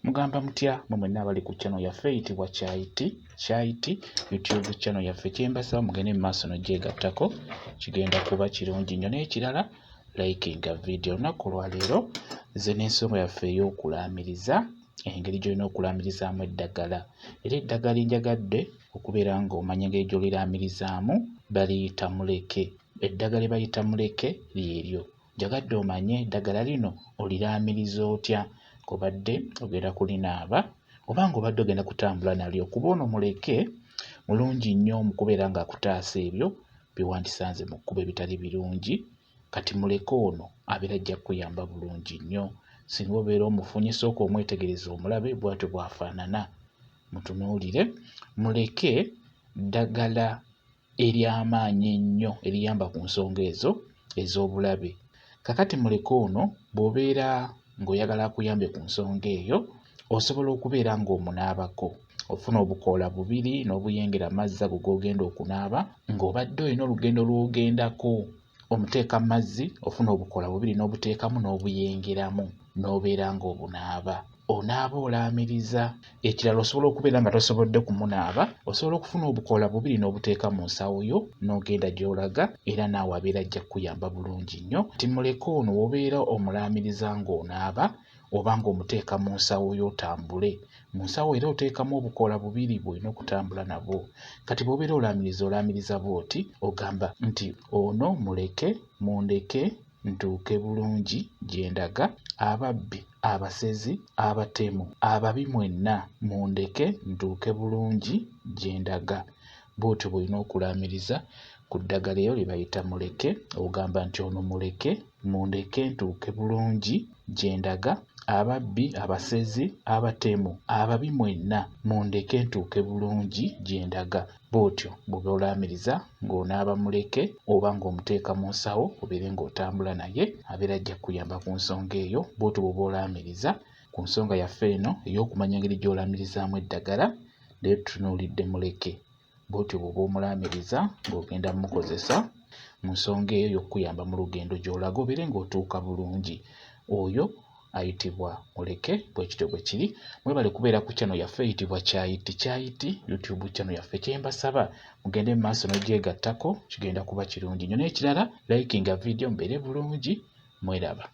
Mugamba mutya mwe mwenna abali ku channel yaffe eyitibwa Kyayiti YouTube channel yaffe. Kyembasaba mugende mu maaso n'ogyegattako, kigenda kuba kirungi nnyo. N'ekirala likinga video. Olunaku olwaleero nze n'ensonga yaffe ey'okulaamiriza, engeri gy'olina okulaamirizaamu eddagala. Era eddagala enjagadde okubeera ng'omanya engeri gy'oliraamirizaamu baliyita muleke. Eddagala lye bayita muleke lyeryo. Njagadde omanye eddagala lino oliraamiriza otya, ng'obadde ogenda kulinaaba oba ng'obadde ogenda kutambula nalyo. Kuba ono muleke mulungi nnyo mu kubeera ng'akutaasa ebyo bye wandisanze mu kkubo ebitali birungi. Kati muleke ono abeera ajja kukuyamba bulungi nnyo. Singa obeera omufunye sooka omwetegereza omulabe bw'atyo bw'afaanana. Mutunuulire. Muleke ddagala ery'amaanyi ennyo eriyamba ku nsonga ezo ez'obulabe. Kakati muleke ono bw'obeera ng'oyagala akuyambe ku nsonga eyo, osobola okubeera ng'omunaabako. Ofuna obukoola bubiri n'obuyengera amazzi ago g'ogenda okunaaba, ng'obadde olina olugendo lw'ogendako. Omuteeka mu mazzi, ofuna obukoola bubiri n'obuteekamu n'obuyengeramu, n'obeera ng'obunaaba. Onaaba olaamiriza. Ekirala osobola okubeera nga tosobodde kumunaaba, osobola okufuna obukoola bubiri n'obuteeka mu nsawo yo n'ogenda gy'olaga, era naawe abeera ajja kukuyamba bulungi nnyo. Timuleke ono w'obeera omulaamiriza ng'onaaba oba ng'omuteeka mu nsawo yo otambule. Mu nsawo era oteekamu obukoola bubiri bw'olina okutambula nabwo. Kati bw'obeera olaamiriza bw'oti, ogamba nti ono muleke, mundeke ntuuke bulungi gye ndaga. Ababbi, abasezi, abatemu, ababi mwenna mundeke ntuuke bulungi gye ndaga. Bw'otyo bw'olina okulaamiriza ku ddagala eryo lye bayita muleke. Ogamba nti ono muleke, mundeke ntuuke bulungi gye ndaga. Ababbi, abasezi, abatemu, ababi mwenna mundeke ntuuke bulungi gye ndaga. Bw'otyo bw'oba olaamiriza ng'onaaba muleke oba ng'omuteeka mu nsawo obeere ng'otambula naye, abeera ajja kukuyamba ku nsonga eyo. Bw'otyo bw'oba olaamiriza ku nsonga yaffe eno ey'okumanya engeri gy'olaamirizaamu eddagala. Leero tutunuulidde muleke. Bw'otyo bw'oba omulaamiriza ng'ogenda mukozesa mu nsonga eyo y'okukuyamba mu lugendo gy'olaga obeere ng'otuuka bulungi. Oyo ayitibwa muleke. Bwekityo bwe kiri. Mwebale kubeera ku channel yaffe eyitibwa Kyayiti YouTube channel yaffe. Kyembasaba mugende mu maaso n'ogyegattako, kigenda kuba kirungi nnyo. N'ekirala likinga video mubeere bulungi. Mweraba.